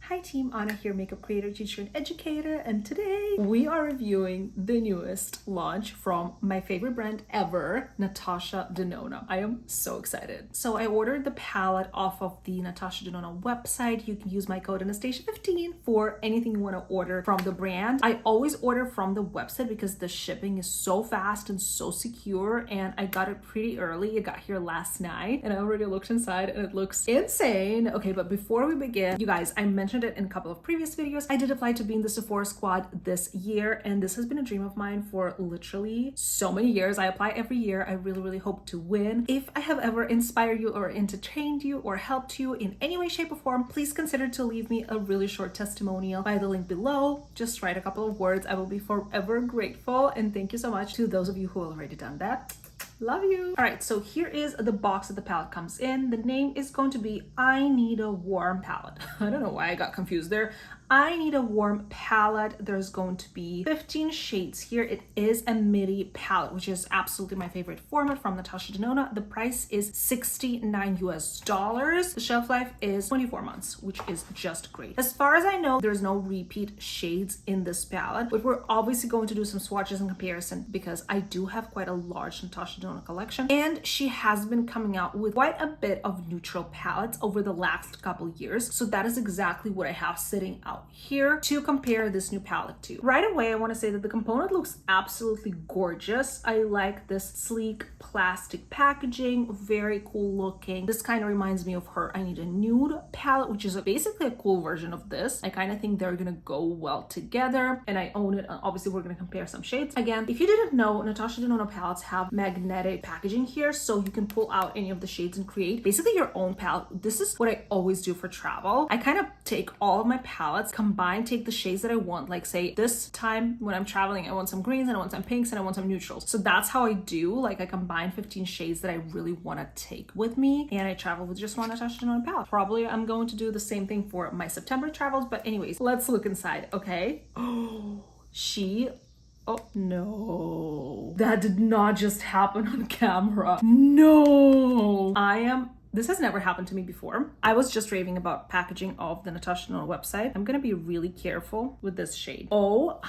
Hi team, Anna here, makeup creator, teacher, and educator, and today we are reviewing the newest launch from my favorite brand ever, Natasha Denona. I am so excited. So I ordered the palette off of the Natasha Denona website. You can use my code Anastasia 15 for anything you want to order from the brand. I always order from the website because the shipping is so fast and so secure, and I got it pretty early. It got here last night and I already looked inside and it looks insane. Okay, but before we begin, you guys, I mentioned it in a couple of previous videos. I did apply to be in the Sephora squad this year, and this has been a dream of mine for literally so many years. I apply every year. I really hope to win. If I have ever inspired you or entertained you or helped you in any way, shape, or form, please consider to leave me a really short testimonial by the link below. Just write a couple of words. I will be forever grateful, and thank you so much to those of you who have already done that. Love you. All right, so here is the box that the palette comes in. The name is going to be I Need a Warm Palette. I don't know why I got confused there. I Need a Warm Palette. There's going to be 15 shades here. It is a midi palette, which is absolutely my favorite format from Natasha Denona. The price is $69 US. The shelf life is 24 months, which is just great. As far as I know, there's no repeat shades in this palette, but we're obviously going to do some swatches in comparison because I do have quite a large Natasha Denona collection, and she has been coming out with quite a bit of neutral palettes over the last couple years. So that is exactly what I have sitting out here to compare this new palette to. Right away, I want to say that the component looks absolutely gorgeous. I like this sleek plastic packaging, very cool looking. This kind of reminds me of her I Need a Nude palette, which is basically a cool version of this. I kind of think they're gonna go well together, and I own it. Obviously, we're gonna compare some shades. Again, if you didn't know, Natasha Denona palettes have magnetic packaging here, so you can pull out any of the shades and create basically your own palette. This is what I always do for travel. I kind of take all of my palettes, combine, take the shades that I want. Like say this time when I'm traveling, I want some greens and I want some pinks and I want some neutrals. So that's how I do. Like I combine 15 shades that I really want to take with me, and I travel with just one Natasha Denona palette. Probably I'm going to do the same thing for my September travels, but anyways, let's look inside. Okay. Oh, oh no, that did not just happen on camera. No, this has never happened to me before. I was just raving about packaging of the Natasha Denona website. I'm gonna be really careful with this shade. Oh,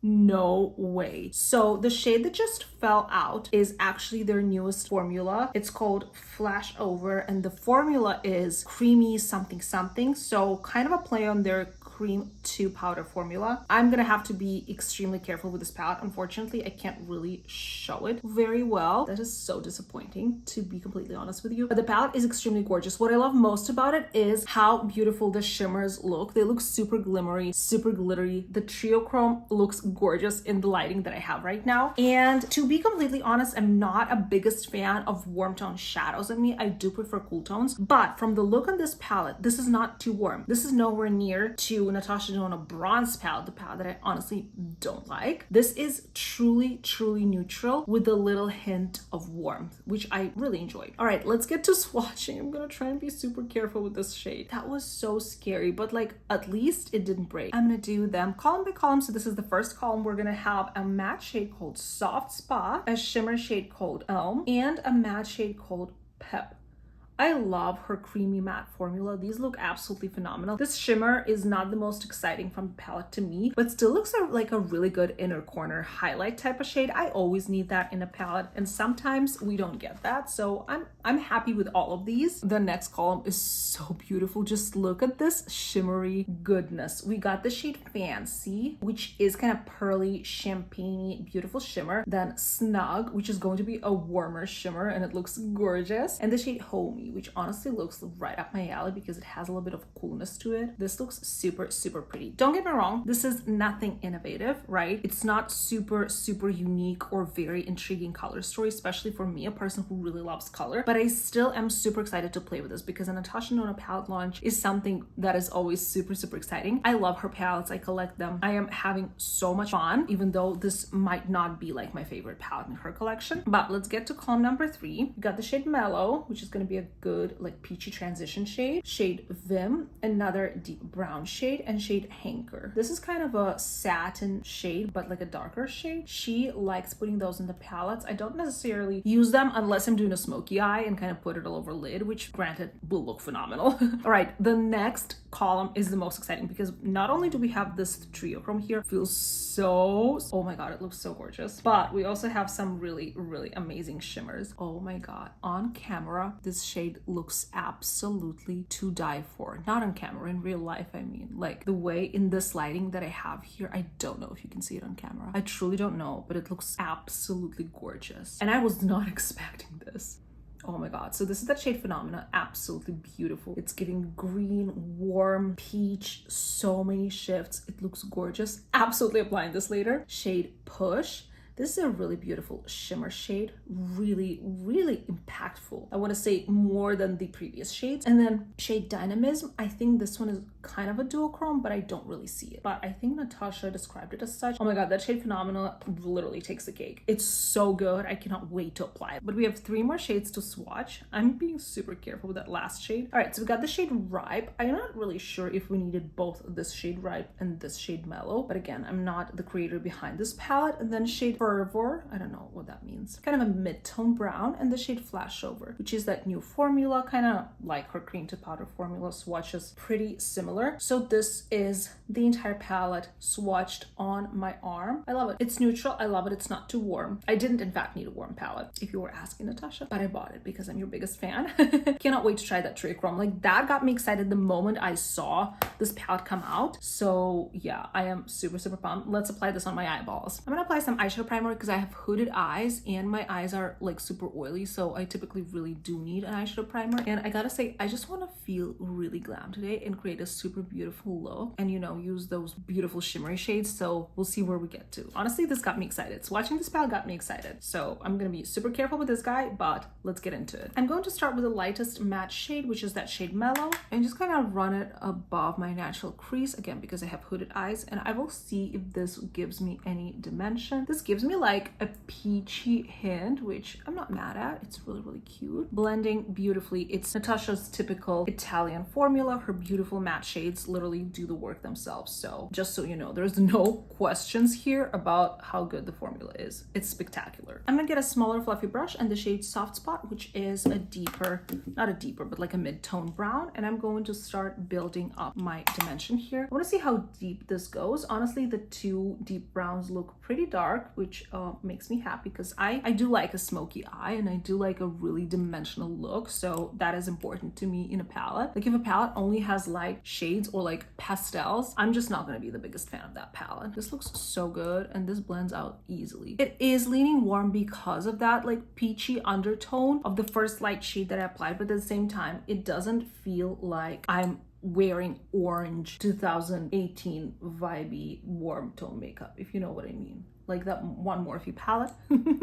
no way. So the shade that just fell out is actually their newest formula. It's called Flash Over, and the formula is creamy something something. So kind of a play on their cream to powder formula. I'm gonna have to be extremely careful with this palette. Unfortunately, I can't really show it very well. That is so disappointing, to be completely honest with you. But the palette is extremely gorgeous. What I love most about it is how beautiful the shimmers look. They look super glimmery, super glittery. The trio chrome looks gorgeous in the lighting that I have right now. And to be completely honest, I'm not a biggest fan of warm tone shadows in me. I do prefer cool tones, but from the look on this palette, this is not too warm. This is nowhere near to Natasha Denona bronze palette, the palette that I honestly don't like. This is truly neutral with a little hint of warmth, which I really enjoyed. All right, let's get to swatching. I'm gonna try and be super careful with this shade. That was so scary, but like at least it didn't break. I'm gonna do them column by column. So this is the first column. We're gonna have a matte shade called Soft Spot, a shimmer shade called Elm, and a matte shade called Pep. I love her creamy matte formula. These look absolutely phenomenal. This shimmer is not the most exciting from the palette to me, but still looks like a really good inner corner highlight type of shade. I always need that in a palette, and sometimes we don't get that. So I'm happy with all of these. The next column is so beautiful. Just look at this shimmery goodness. We got the shade Fancy, which is kind of pearly, champagne-y, beautiful shimmer. Then Snug, which is going to be a warmer shimmer, and it looks gorgeous. And the shade Homey, which honestly looks right up my alley because it has a little bit of coolness to it. This looks super pretty. Don't get me wrong, this is nothing innovative, right? It's not super unique or very intriguing color story, especially for me, a person who really loves color. But I still am super excited to play with this because a Natasha Denona palette launch is something that is always super exciting. I love her palettes. I collect them. I am having so much fun, even though this might not be like my favorite palette in her collection. But let's get to column number 3. We got the shade Mellow, which is going to be a good like peachy transition shade. Shade Vim, another deep brown shade, and shade Hanker. This is kind of a satin shade, but like a darker shade. She likes putting those in the palettes. I don't necessarily use them unless I'm doing a smoky eye and kind of put it all over lid, which granted will look phenomenal. All right, the next column is the most exciting because not only do we have this triochrome here, feels so, oh my god, it looks so gorgeous, but we also have some really amazing shimmers. Oh my god, on camera this shade looks absolutely to die for. Not on camera, in real life, I mean. Like the way in this lighting that I have here, I don't know if you can see it on camera. I truly don't know, but it looks absolutely gorgeous, and I was not expecting this. Oh my god. So this is that shade Phenomena. Absolutely beautiful. It's giving green, warm, peach, so many shifts. It looks gorgeous. Absolutely applying this later. Shade Push. This is a really beautiful shimmer shade, really impactful. I want to say more than the previous shades. And then shade Dynamism. I think this one is kind of a duochrome, but I don't really see it. But I think Natasha described it as such. Oh my god, that shade Phenomena literally takes the cake. It's so good. I cannot wait to apply it. But we have 3 more shades to swatch. I'm being super careful with that last shade. All right, so we got the shade Ripe. I'm not really sure if we needed both this shade Ripe and this shade Mellow, but again, I'm not the creator behind this palette. And then shade Fervor, I don't know what that means. Kind of a mid-tone brown, and the shade Flashover, which is that new formula, kind of like her cream to powder formula. Swatches pretty similar. So this is the entire palette swatched on my arm. I love it. It's neutral. I love it. It's not too warm. I didn't in fact need a warm palette, if you were asking, Natasha, but I bought it because I'm your biggest fan. Cannot wait to try that triochrome. Like that got me excited the moment I saw this palette come out. So yeah, I am super pumped. Let's apply this on my eyeballs. I'm gonna apply some eyeshadow primer because I have hooded eyes and my eyes are like super oily, so I typically really do need an eyeshadow primer. And I gotta say, I just want to feel really glam today and create a super beautiful look, and you know, use those beautiful shimmery shades. So we'll see where we get to. Honestly, this got me excited. Swatching this palette got me excited, so I'm gonna be super careful with this guy, but let's get into it. I'm going to start with the lightest matte shade, which is that shade Mellow, and just kind of run it above my natural crease, again because I have hooded eyes, and I will see if this gives me any dimension. This gives me like a peachy hint, which I'm not mad at. It's really cute, blending beautifully. It's Natasha's typical Italian formula. Her beautiful matte shades literally do the work themselves. So just so you know, there's no questions here about how good the formula is. It's spectacular. I'm gonna get a smaller fluffy brush and the shade Soft Spot, which is a deeper, not a deeper, but like a mid-tone brown, and I'm going to start building up my dimension here. I want to see how deep this goes. Honestly, the 2 deep browns look pretty dark, which makes me happy because I do like a smoky eye and I do like a really dimensional look, so that is important to me in a palette. Like if a palette only has light shades or like pastels, I'm just not going to be the biggest fan of that palette. This looks so good and this blends out easily. It is leaning warm because of that like peachy undertone of the first light shade that I applied, but at the same time it doesn't feel like I'm wearing orange 2018 vibey warm tone makeup, if you know what I mean. Like that One Morphe palette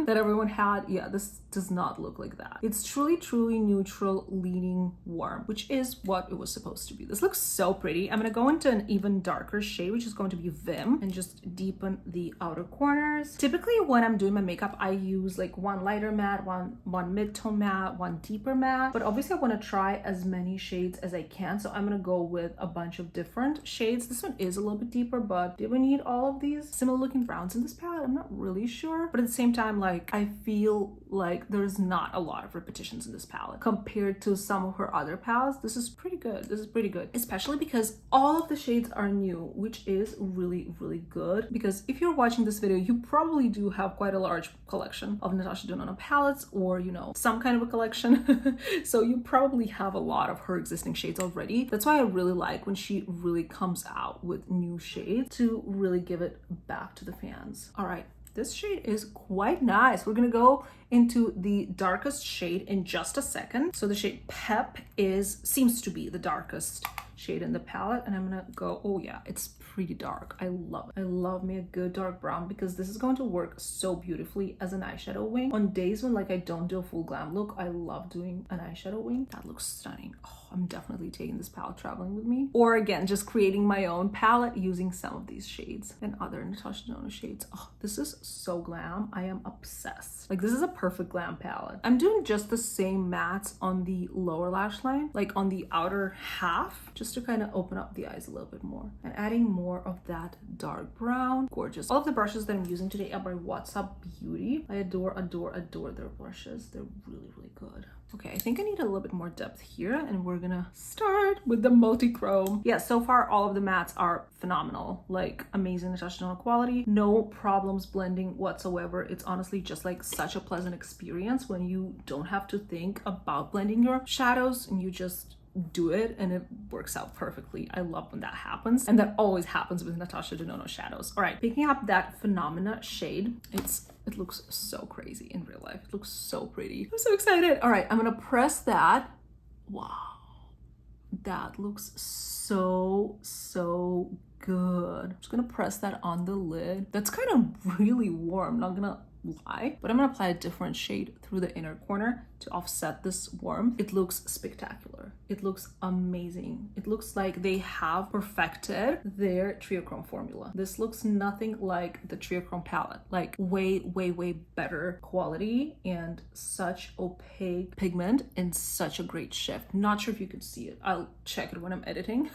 that everyone had. Yeah, this does not look like that. It's truly neutral, leaning warm, which is what it was supposed to be. This looks so pretty. I'm gonna go into an even darker shade, which is going to be Vim, and just deepen the outer corners. Typically when I'm doing my makeup, I use like one lighter matte, one mid-tone matte, one deeper matte, but obviously I want to try as many shades as I can, so I'm gonna go with a bunch of different shades. This one is a little bit deeper, but did we need all of these similar looking browns in this palette? I'm not really sure, but at the same time, like I feel like there's not a lot of repetitions in this palette compared to some of her other palettes. This is pretty good. This is pretty good, especially because all of the shades are new, which is really good, because if you're watching this video, you probably do have quite a large collection of Natasha Denona palettes, or you know, some kind of a collection. So you probably have a lot of her existing shades already. That's why I really like when she really comes out with new shades to really give it back to the fans. All right, this shade is quite nice. We're gonna go into the darkest shade in just a second. So the shade Pep seems to be the darkest shade in the palette, and I'm gonna go, oh yeah, it's pretty dark. I love it. I love me a good dark brown because this is going to work so beautifully as an eyeshadow wing. On days when like I don't do a full glam look, I love doing an eyeshadow wing. That looks stunning. Oh, I'm definitely taking this palette traveling with me. Or again, just creating my own palette using some of these shades and other Natasha Denona shades. Oh, this is so glam. I am obsessed. Like this is a perfect glam palette. I'm doing just the same mattes on the lower lash line, like on the outer half, just to kind of open up the eyes a little bit more and adding more of that dark brown. Gorgeous. All of the brushes that I'm using today are by What's Up Beauty. I adore their brushes. They're really, really good. Okay, I think I need a little bit more depth here, and we're gonna start with the multi-chrome. Yeah, so far all of the mattes are phenomenal, like amazing Natasha Denona quality, no problems blending whatsoever. It's honestly just like such a pleasant experience when you don't have to think about blending your shadows and you just do it and it works out perfectly. I love when that happens, and that always happens with Natasha Denona shadows. All right, picking up that Phenomena shade, it looks so crazy in real life. It looks so pretty. I'm so excited. All right, I'm gonna press that. Wow, that looks so good. I'm just gonna press that on the lid. That's kind of really warm, not gonna lie, but I'm gonna apply a different shade through the inner corner to offset this warmth. It looks spectacular. It looks amazing. It looks like they have perfected their Triochrome formula. This looks nothing like the Triochrome palette, like way better quality and such opaque pigment and such a great shift. Not sure if you could see it. I'll check it when I'm editing,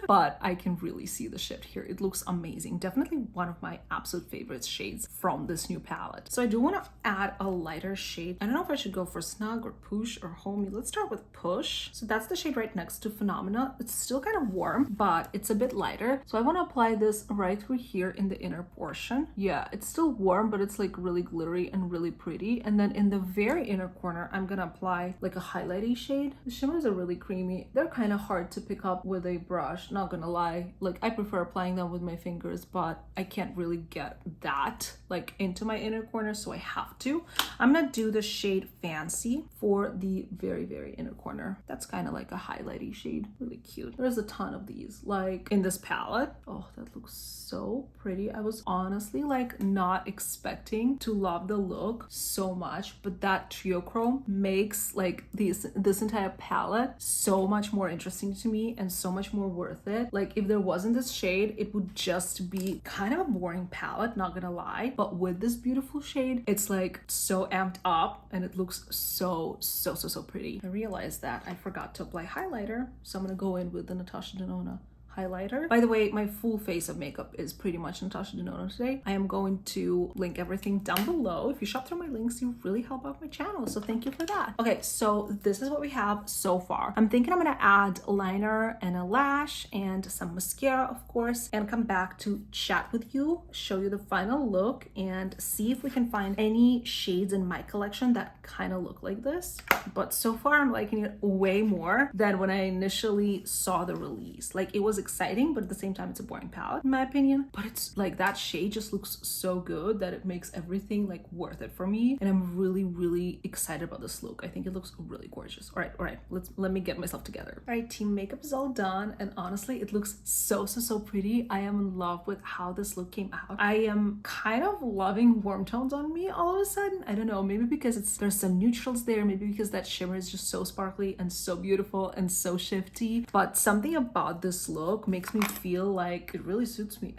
but I can really see the shift here. It looks amazing. Definitely one of my absolute favorite shades from this new palette. So I do want to add a lighter shade. I don't know if I should go for Snug or Push or Homey. Let's start with Push. So that's the shade right next to Phenomena. It's still kind of warm, but it's a bit lighter. So I want to apply this right through here in the inner portion. Yeah, it's still warm, but it's like really glittery and really pretty. And then in the very inner corner, I'm gonna apply like a highlighty shade. The shimmers are really creamy. They're kind of hard to pick up with a brush, not gonna lie. Like I prefer applying them with my fingers, but I can't really get that like into my inner corner, so I have to. I'm gonna do the shade Fancy for the very inner corner. That's kind of like a highlighty shade, really cute. There's a ton of these like in this palette. Oh, that looks so pretty. I was honestly like not expecting to love the look so much, but that Triochrome makes like this entire palette so much more interesting to me and so much more worth it. Like if there wasn't this shade, it would just be kind of a boring palette, not gonna lie, but with this beautiful shade, it's like so amped up and it looks so pretty. I realized that I forgot to apply highlighter, so I'm gonna go in with the Natasha Denona highlighter. By the way, my full face of makeup is pretty much Natasha Denona today. I am going to link everything down below. If you shop through my links, you really help out my channel, so thank you for that. Okay, so this is what we have so far. I'm thinking I'm gonna add a liner and a lash and some mascara, of course, and come back to chat with you, show you the final look, and see if we can find any shades in my collection that kind of look like this. But so far, I'm liking it way more than when I initially saw the release. Like it was exciting, but at the same time it's a boring palette in my opinion, but it's like that shade just looks so good that it makes everything like worth it for me, and I'm really excited about this look. I think it looks really gorgeous. All right, let me get myself together. All right, team, makeup is all done, and honestly it looks so pretty. I am in love with how this look came out. I am kind of loving warm tones on me all of a sudden. I don't know, maybe because there's some neutrals there, maybe because that shimmer is just so sparkly and so beautiful and so shifty, but something about this look makes me feel like it really suits me.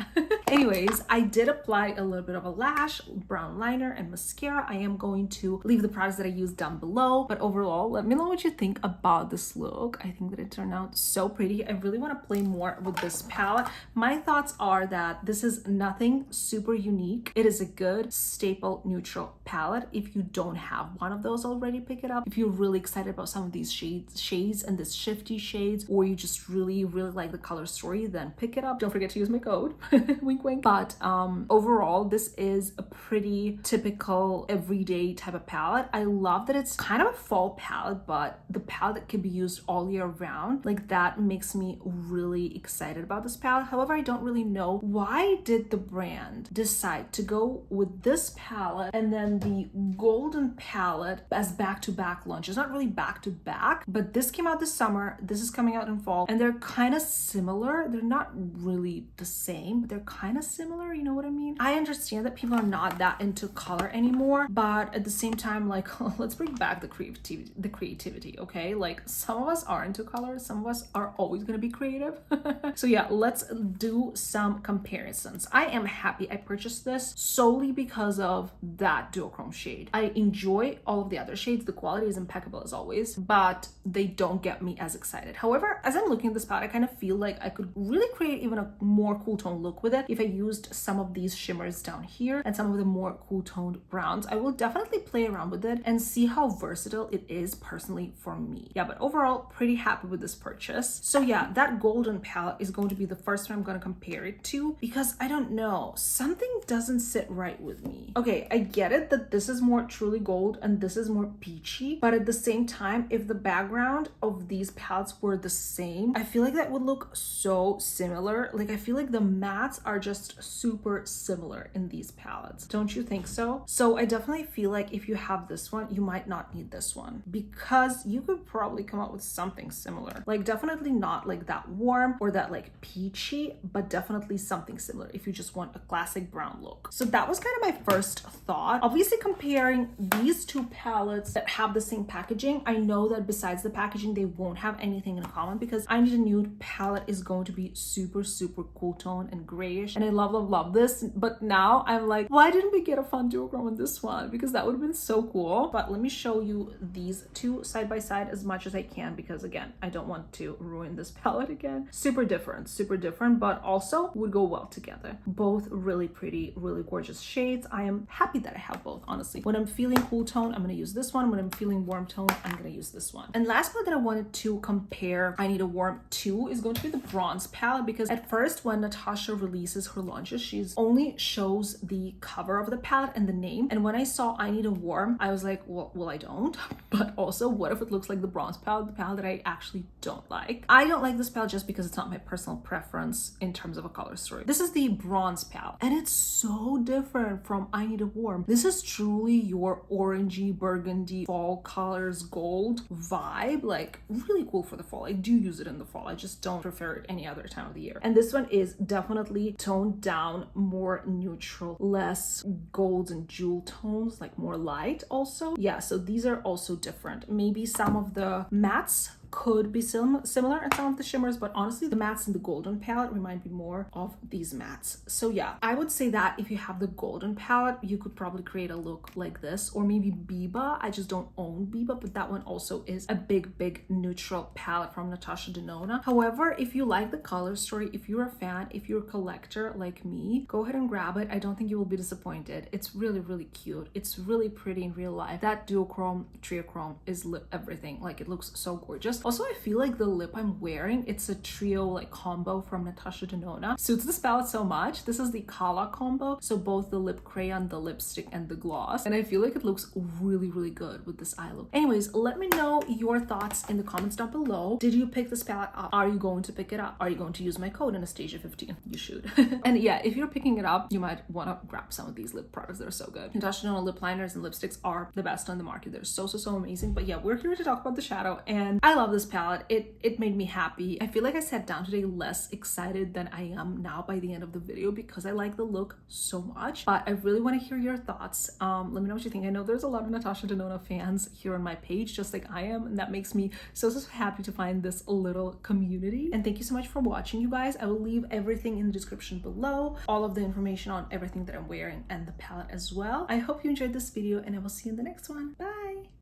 Anyways, I did apply a little bit of a lash, brown liner, and mascara. I am going to leave the products that I used down below, but overall, let me know what you think about this look. I think that it turned out so pretty. I really want to play more with this palette. My thoughts are that this is nothing super unique. It is a good staple neutral palette. If you don't have one of those already, pick it up. If you're really excited about some of these shades and this shifty shades, or you just really like the color color story, then pick it up. Don't forget to use my code. Wink wink. But overall, this is a pretty typical everyday type of palette. I love that it's kind of a fall palette, but the palette that can be used all year round. Like, that makes me really excited about this palette. However, I don't really know why did the brand decide to go with this palette and then the golden palette as back-to-back launches. Not really back-to-back, but this came out this summer, this is coming out in fall, and they're kind of similar. They're not really the same, but they're kind of similar, you know what I mean? I understand that people are not that into color anymore, but at the same time, like, let's bring back the creativity, okay? Like, some of us are into color, some of us are always gonna be creative. So yeah, let's do some comparisons. I am happy I purchased this solely because of that duochrome shade. I enjoy all of the other shades. The quality is impeccable as always, but they don't get me as excited. However, as I'm looking at this palette, I kind of feel like I could really create even a more cool tone look with it if I used some of these shimmers down here and some of the more cool toned browns. I will definitely play around with it and see how versatile it is personally for me. Yeah, but overall, pretty happy with this purchase. So yeah, that golden palette is going to be the first one I'm going to compare it to, because I don't know, something doesn't sit right with me. Okay, I get it that this is more truly gold and this is more peachy, but at the same time, if the background of these palettes were the same, I feel like that would look so similar. Like, I feel like the mattes are just super similar in these palettes. Don't you think so? So I definitely feel like if you have this one, you might not need this one, because you could probably come up with something similar. Like, definitely not like that warm or that like peachy, but definitely something similar if you just want a classic brown look. So that was kind of my first thought. Obviously, comparing these two palettes that have the same packaging, I know that besides the packaging, they won't have anything in common, because I Need a Nude palette is going to be super cool tone and grayish, and I love this. But now I'm like, why didn't we get a fun duochrome on this one? Because that would have been so cool. But let me show you these two side by side as much as I can, because again, I don't want to ruin this palette again. Super different, but also would go well together. Both really pretty, really gorgeous shades. I am happy that I have both, honestly. When I'm feeling cool tone, I'm gonna use this one. When I'm feeling warm tone, I'm gonna use this one. And last palette that I wanted to compare I Need a Warm to is going to be the bronze palette, because at first when Natasha releases her launches, she's only shows the cover of the palette and the name. And when I saw I Need a Warm, I was like, well, I don't. But also, what if it looks like the bronze palette, the palette that I actually don't like? I don't like this palette just because it's not my personal preference in terms of a color story. This is the bronze palette, and it's so different from I Need a Warm. This is truly your orangey, burgundy, fall colors, gold vibe. Like, really cool for the fall. I do use it in the fall. I just don't prefer it any other time of the year. And this one is definitely toned down, more neutral, less golds and jewel tones, like more light also. Yeah, so these are also different. Maybe some of the mattes could be similar in some of the shimmers, but honestly, the mattes in the golden palette remind me more of these mattes. So yeah, I would say that if you have the golden palette, you could probably create a look like this, or maybe Biba. I just don't own Biba, but that one also is a big neutral palette from Natasha Denona. However, if you like the color story, if you're a fan, if you're a collector like me, go ahead and grab it. I don't think you will be disappointed. It's really cute. It's really pretty in real life. That duochrome, triochrome is everything. Like, it looks so gorgeous. Also, I feel like the lip I'm wearing, it's a trio like combo from Natasha Denona. Suits this palette so much. This is the Kala combo, so both the lip crayon, the lipstick, and the gloss. And I feel like it looks really good with this eye look. Anyways, let me know your thoughts in the comments down below. Did you pick this palette up? Are you going to pick it up? Are you going to use my code Anastasia15? You should. And yeah, if you're picking it up, you might want to grab some of these lip products. They're so good. Natasha Denona lip liners and lipsticks are the best on the market. They're so amazing. But yeah, we're here to talk about the shadow, and I love this palette. It made me happy. I feel like I sat down today less excited than I am now by the end of the video, because I like the look so much. But I really want to hear your thoughts. Let me know what you think. I know there's a lot of Natasha Denona fans here on my page, just like I am, and that makes me so happy to find this little community. And thank you so much for watching, you guys. I will leave everything in the description below, all of the information on everything that I'm wearing and the palette as well. I hope you enjoyed this video, and I will see you in the next one. Bye.